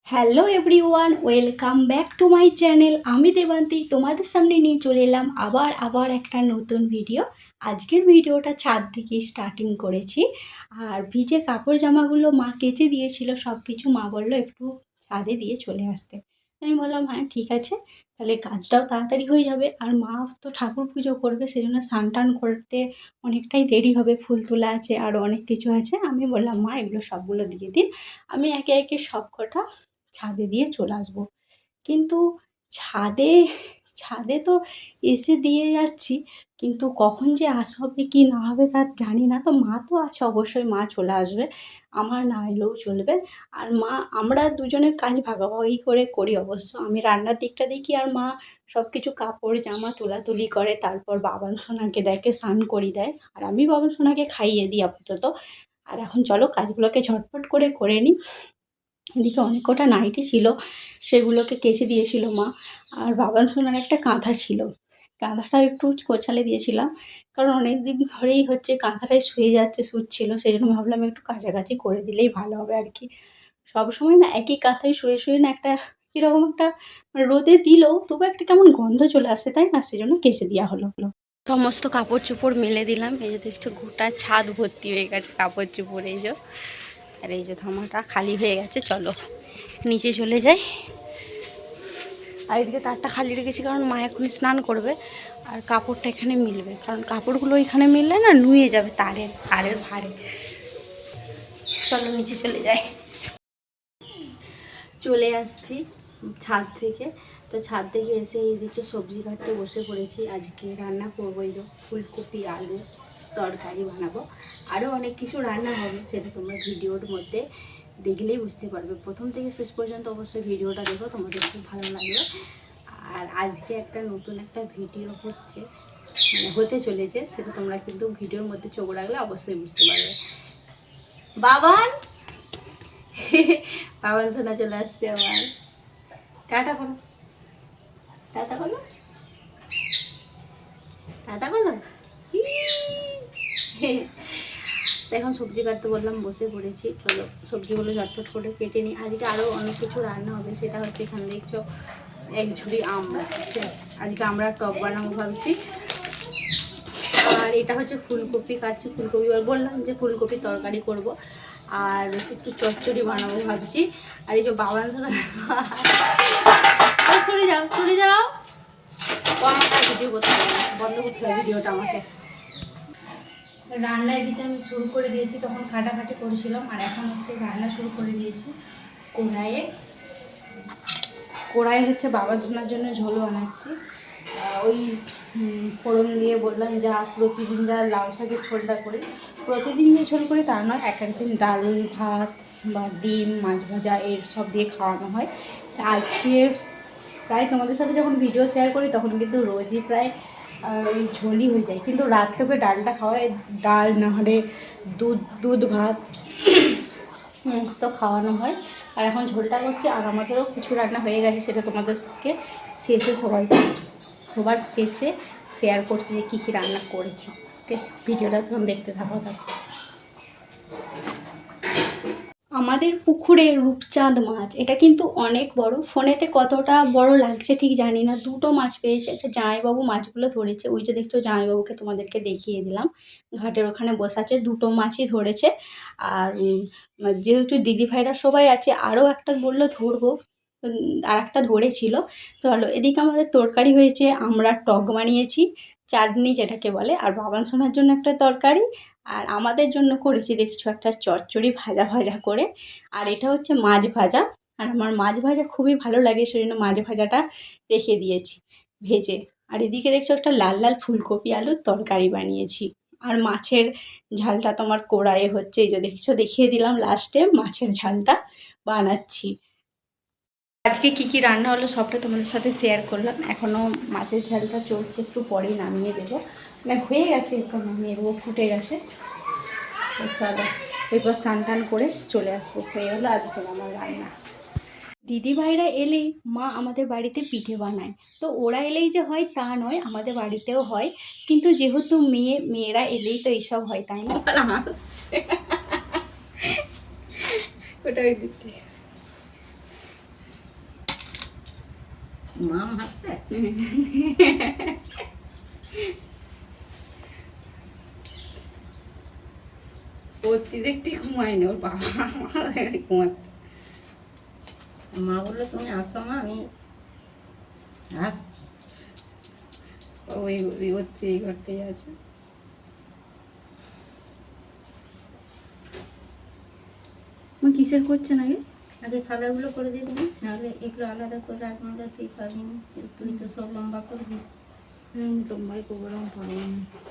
Hello everyone, welcome back to my channel. আমি দেবান্তি তোমাদের সামনে নিয়ে চলে এলাম আবার একটা নতুন ভিডিও। আজকের ভিডিওটা ছাদ থেকে স্টার্টিং করেছি। আর ভিজে কাপড় জামাগুলো মা কেচে দিয়েছিল, সব কিছু মা বললো একটু ছাদে দিয়ে চলে আসতে। আমি বললাম হ্যাঁ ঠিক আছে, তাহলে কাজটাও তাড়াতাড়ি হয়ে যাবে। আর মা তো ঠাকুর পুজো করবে, সেই জন্য স্নান টান করতে অনেকটাই দেরি হবে, ফুল তোলা আছে আরও অনেক কিছু আছে। আমি বললাম মা এগুলো সবগুলো দিয়ে দিন, আমি একে একে সব কটা ছাদে দিয়ে চলে আসবো। কিন্তু ছাদে ছাদে তো এসে দিয়ে যাচ্ছি, কিন্তু কখন যে আসা হবে কি না হবে তার জানি না। তো মা তো আছে, অবশ্যই মা চলে আসবে, আমার না এলেও চলবে। আর মা আমরা দুজনের কাজ ভাগাভাগি করে করি অবশ্য। আমি রান্নার দিকটা দেখি আর মা সব কিছু কাপড় জামা তোলাতুলি করে, তারপর বাবান সোনাকে দেখে স্নান করিয়ে দেয়, আর আমি বাবান সোনাকে খাইয়ে দিই আপাতত। আর এখন চলো কাজগুলোকে ঝটপট করে নিই। এদিকে অনেক কটা নাইটি ছিল, সেগুলোকে কেচে দিয়েছিল মা। আর বাবান সোনার একটা কাঁথা ছিল, কাঁথাটা একটু কোচালে দিয়েছিলাম, কারণ অনেক দিন ধরেই হচ্ছে কাঁথাটাই শুয়ে যাচ্ছে, শুচ্ছিল, সেই জন্য ভাবলাম একটু কাছাকাছি করে দিলেই ভালো হবে আর কি। সবসময় না একই কাঁথায় শুয়ে শুয়ে না একটা কীরকম একটা রোদে দিলেও তবু একটা কেমন গন্ধ চলে আসে, তাই না? সেই জন্য কেচে দেওয়া হলো। সমস্ত কাপড় চোপড় মেলে দিলাম। এই যে দেখছো গোটা ছাদ ভর্তি হয়ে গেছে কাপড় চোপড়। এই যে আর এই যে ধামাটা খালি হয়ে গেছে, চলো নিচে চলে যাই। আর এদিকে তারটা খালি রেখেছি কারণ মা এখন স্নান করবে, আর কাপড়টা এখানে মিলবে, কারণ কাপড়গুলো এখানে মিললে না নুয়ে যাবে তারের ভারে। চলো নিচে চলে যাই। চলে আসছি ছাদ থেকে। তো ছাদ থেকে এসে এই দিকে সবজি কাটতে বসে পড়েছি। আজকে রান্না করবো এই যে ফুলকপি আলু তরকারি বানাবো, আরও অনেক কিছু রান্না হবে, সেটা তোমরা ভিডিওর মধ্যে দেখলেই বুঝতে পারবে। প্রথম থেকে শেষ পর্যন্ত অবশ্যই ভিডিওটা দেখো, তোমাদের খুব ভালো লাগবে। আর আজকে একটা নতুন একটা ভিডিও হচ্ছে, মানে হতে চলেছে, সেটা তোমরা কিন্তু ভিডিওর মধ্যে চোখ রাখলে অবশ্যই বুঝতে পারবে। বাবান বাবান সোনা চলে আসছে আমার। টাটা করো, টাটা করো, টাটা করো। এখন সবজি কাটতে বললাম, বসে পড়েছি। চলো সবজিগুলো ঝটপট করে কেটে নিই। আজকে আরও অনেক কিছু রান্না হবে, সেটা হচ্ছে এখানে দেখছো এক ঝুড়ি আমড়া আছে, আজকে আমরা টক বানাবো ভাবছি। আর এটা হচ্ছে ফুলকপি কাটছি, ফুলকপি বললাম যে ফুলকপি তরকারি করব। আর একটু চচ্চড়ি বানাবো ভাবছি। আর এই যে বাবান সোনা সরে যাও সরে যাও, আমাকে ভিডিও করতে হবে, বন্ধ করতে হবে ভিডিওটা আমাকে। রান্নার দিকে আমি শুরু করে দিয়েছি, তখন কাটাকাটি করেছিলাম, আর এখন হচ্ছে রান্না শুরু করে দিয়েছি। কড়াইয়ে হচ্ছে বাবার জনের জন্য ঝোল বানাচ্ছি। ওই ফোড়ন দিয়ে বললাম যা প্রতিদিন যা লাউ শাকের ঝোলটা করি, প্রতিদিন যে ঝোল করি তা নয়, এক একদিন ডাল ভাত বা ডিম মাছ ভাজা এর সব দিয়ে খাওয়ানো হয়। আজকে প্রায় তোমাদের সাথে যখন ভিডিও শেয়ার করি তখন কিন্তু রোজই প্রায় ওই ঝোলই হয়ে যায়, কিন্তু রাত থেকে ডালটা খাওয়ায়, ডাল না হলে দুধ ভাত সমস্ত খাওয়ানো হয়। আর এখন ঝোলটা হচ্ছে, আর আমাদেরও কিছু রান্না হয়ে গেছে, সেটা তোমাদেরকে সবার শেষে শেয়ার করছি যে কী কী রান্না করেছি। ওকে, ভিডিওটা তখন দেখতে থাকো। আমাদের পুকুরে রূপচাঁদ মাছ, এটা কিন্তু অনেক বড়। ফোনেতে কতটা বড় লাগছে ঠিক জানি না। দুটো মাছ পেয়েছে, একটা জামাইবাবু মাছগুলো ধরেছে, ওই যে দেখছো জামাইবাবুকে তোমাদেরকে দেখিয়ে দিলাম, ঘাটের ওখানে বসে আছে, দুটো মাছই ধরেছে। আর যেহেতু দিদিভাইরা সবাই আছে, আরও একটা বললো ধরবো, আর একটা ধরেছিল। তো হলো এদিকে আমাদের তরকারি হয়েছে, আমরা টক বানিয়েছি, চাটনি যেটাকে বলে, আর বাবান সোনার জন্য একটা তরকারি, আর আমাদের জন্য করেছি দেখছো একটা চচ্চড়ি ভাজা করে। আর এটা হচ্ছে মাছ ভাজা, আর আমার মাছ ভাজা খুবই ভালো লাগে, সেই জন্য মাছ ভাজাটা রেখে দিয়েছি ভেজে। আর এদিকে দেখছো একটা লাল লাল ফুলকপি আলুর তরকারি বানিয়েছি। আর মাছের ঝালটা তোমার কড়াইয়ে হচ্ছে, এই যে দেখছো দেখিয়ে দিলাম লাস্টে মাছের ঝালটা বানাচ্ছি। আজকে কী কী রান্না হলো সবটা তোমাদের সাথে শেয়ার করলাম। এখনও মাছের ঝালটা চলছে, একটু পরেই নামিয়ে দেবো, মানে হয়ে গেছে, একটু নামিয়ে দেবো, ফুটে গেছে। তো চলো এরপর স্নান টান করে চলে আসবো, হয়ে গেলো আজকে আমার রান্না। দিদিভাইরা এলেই মা আমাদের বাড়িতে পিঠে বানায়। তো ওরা এলেই যে হয় তা নয়, আমাদের বাড়িতেও হয়, কিন্তু যেহেতু মেয়েরা এলেই তো এইসব হয়, তাই না? ওটা ওই দিতে মাম হাসছে। পড়তে দেখতে ঘুমায় না, ওর বাবা ঘুমাচ্ছে। মা বললো তুমি আসো মা, আমি আসছি। ওই ওই হচ্ছে, এই ঘরটাই আছে। কিসের করছেন আগে? আগে সাদাগুলো করে দিয়ে দিবি, নাহলে এগুলো আলাদা করে রাখবো, তুই পাবি না, তুই তো সব লম্বা করে দিবি। লম্বাই করবো,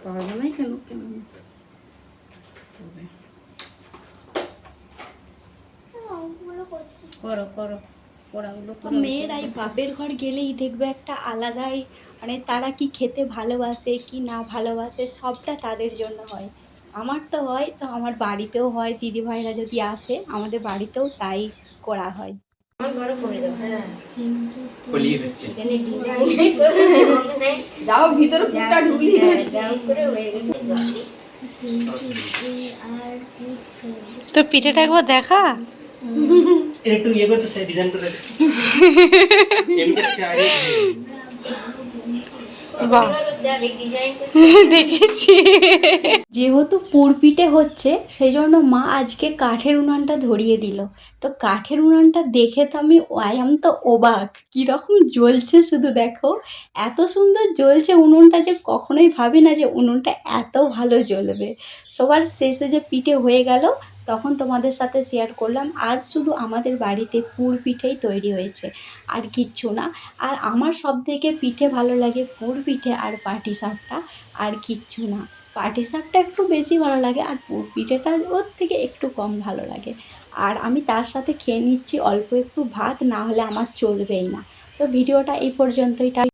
পারবো না কেন কেন করো করো, পড়াগুলো তো মেয়েরাই বাপের ঘর গেলেই দেখবে একটা আলাদাই, মানে তারা কি খেতে ভালোবাসে কি না ভালোবাসে সবটা তাদের জন্য হয়। আমার তো হয়, তো আমার বাড়িতেও হয়, দিদিভাইরা যদি আসে আমাদের বাড়িতেও তাই করা হয়। আমার ঘরে করে দাও। হ্যাঁ, খলিয়ে দিচ্ছে। এখানে ডিজাইন করে যাও ভিতরে কুটটা ঢুকলিয়ে যাও করে হয়ে গেছে। তো পিঠেটা একবার দেখা। একটু ইয়ে করতে চাই, ডিজাইন করে এমনি চাই। দেখেছি। যেহেতু পুরপিঠে হচ্ছে সেই জন্য মা আজকে কাঠের উনানটা ধরিয়ে দিল। তো কাঠের উনানটা দেখে তো আমি তো অবাক, কীরকম জ্বলছে শুধু দেখো, এত সুন্দর জ্বলছে উনুনটা যে কখনোই ভাবি না যে উনুনটা এত ভালো জ্বলবে। সবার শেষে যে পিঠে হয়ে গেল তখন তোমাদের সাথে শেয়ার করলাম। আজ শুধু আমাদের বাড়িতে পুর পিঠেই তৈরি হয়েছে, আর কিচ্ছু না। আর আমার সবথেকে পিঠে ভালো লাগে পুর পিঠে আর পাটিসাপটা, আর কিচ্ছু না। পাটিসাপটা একটু বেশি ভালো লাগে আর পুর পিঠেটা ওর থেকে একটু কম ভালো লাগে। আর আমি তার সাথে খেয়ে নিচ্ছি অল্প একটু ভাত, না হলে আমার চলবেই না। তো ভিডিওটা এই পর্যন্তই।